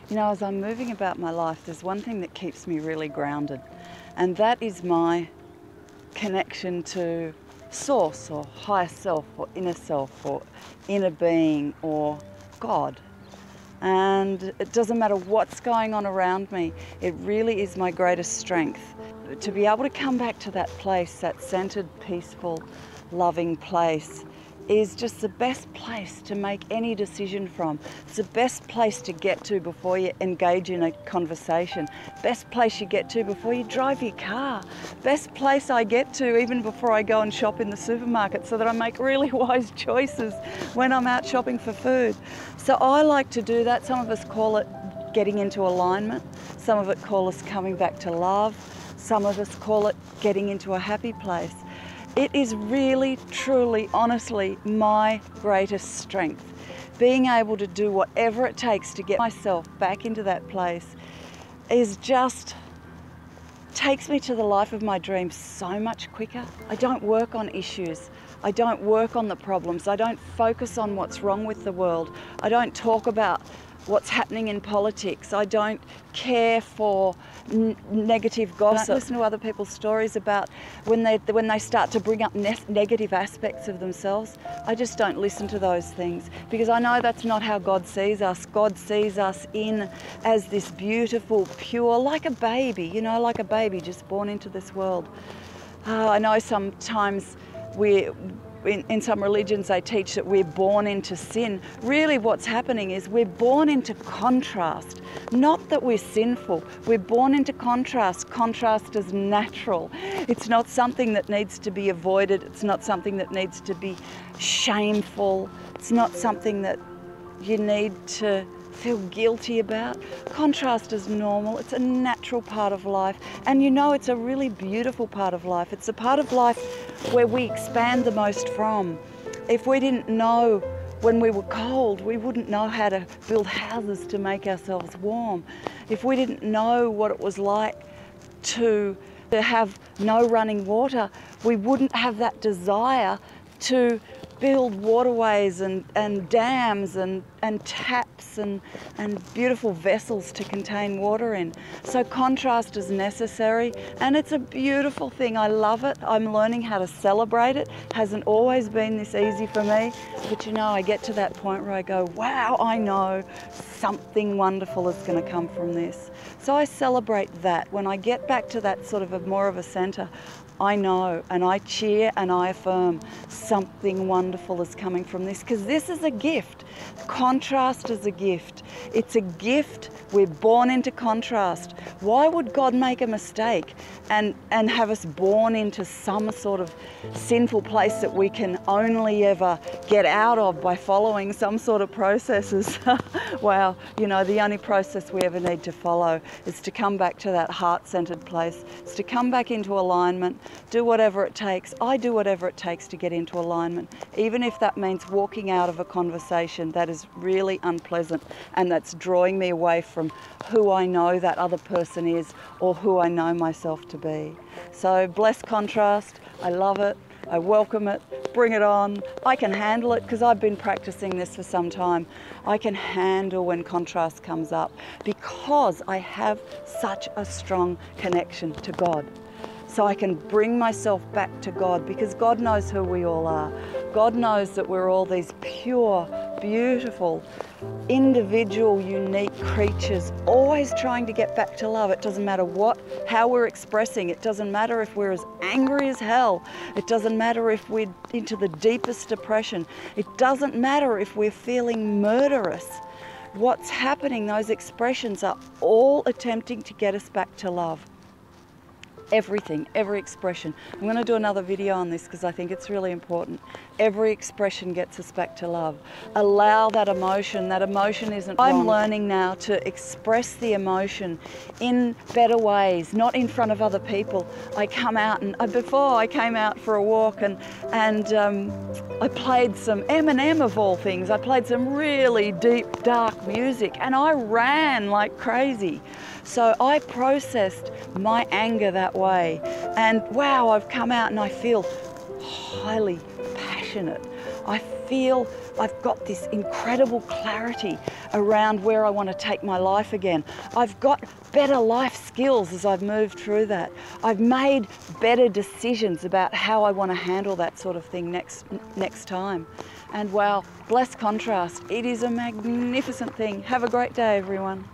You know, as I'm moving about my life, there's one thing that keeps me really grounded, and that is my connection to Source or higher self or inner being or God. And it doesn't matter what's going on around me, it really is my greatest strength. To be able to come back to that place, that centered, peaceful, loving place, is just the best place to make any decision from. It's the best place to get to before you engage in a conversation. Best place you get to before you drive your car. Best place I get to even before I go and shop in the supermarket, so that I make really wise choices when I'm out shopping for food. So I like to do that. Some of us call it getting into alignment. Some of it call us coming back to love. Some of us call it getting into a happy place. It is really, truly, honestly, my greatest strength. Being able to do whatever it takes to get myself back into that place is just takes me to the life of my dreams so much quicker. I don't work on issues. I don't work on the problems. I don't focus on what's wrong with the world. I don't talk about what's happening in politics. I don't care for negative gossip. I listen to other people's stories about when they start to bring up negative aspects of themselves. I just don't listen to those things, because I know that's not how God sees us. God sees us as this beautiful, pure, like a baby, you know, like a baby just born into this world. I know sometimes in some religions they teach that we're born into sin. Really what's happening is we're born into contrast. Not that we're sinful, we're born into contrast. Contrast is natural. It's not something that needs to be avoided. It's not something that needs to be shameful. It's not something that you need to feel guilty about. Contrast is normal. It's a natural part of life, and you know, it's a really beautiful part of life. It's a part of life where we expand the most from. If we didn't know when we were cold, we wouldn't know how to build houses to make ourselves warm. If we didn't know what it was like to have no running water, we wouldn't have that desire to build waterways and dams and taps and beautiful vessels to contain water in. So contrast is necessary, and it's a beautiful thing. I love it. I'm learning how to celebrate it. Hasn't always been this easy for me, but you know, I get to that point where I go, wow, I know something wonderful is going to come from this. So I celebrate that. When I get back to that sort of more of a center, I know, and I cheer and I affirm something wonderful is coming from this, because this is a gift. Contrast is a gift. It's a gift. We're born into contrast. Why would God make a mistake and have us born into some sort of sinful place that we can only ever get out of by following some sort of processes? Wow, you know, the only process we ever need to follow is to come back to that heart-centered place. It's to come back into alignment, do whatever it takes. I do whatever it takes to get into alignment, even if that means walking out of a conversation that is really unpleasant and that's drawing me away from who I know that other person is or who I know myself to be. So bless contrast. I love it. I welcome it. Bring it on. I can handle it because I've been practicing this for some time. I can handle when contrast comes up because I have such a strong connection to God. So I can bring myself back to God, because God knows who we all are. God knows that we're all these pure, beautiful, individual, unique creatures, always trying to get back to love. It doesn't matter how we're expressing. It doesn't matter if we're as angry as hell. It doesn't matter if we're into the deepest depression. It doesn't matter if we're feeling murderous. What's happening, those expressions are all attempting to get us back to love. Everything, every expression. I'm going to do another video on this because I think it's really important. Every expression gets us back to love. Allow that emotion. That emotion isn't wrong. I'm learning now to express the emotion in better ways, not in front of other people. I come out and before I came out for a walk and I played some Eminem of all things. I played some really deep, dark music and I ran like crazy. So I processed my anger that way, and wow, I've come out and I feel highly passionate. I feel I've got this incredible clarity around where I want to take my life again. I've got better life skills as I've moved through that. I've made better decisions about how I want to handle that sort of thing next time. And wow, bless contrast. It is a magnificent thing. Have a great day, everyone.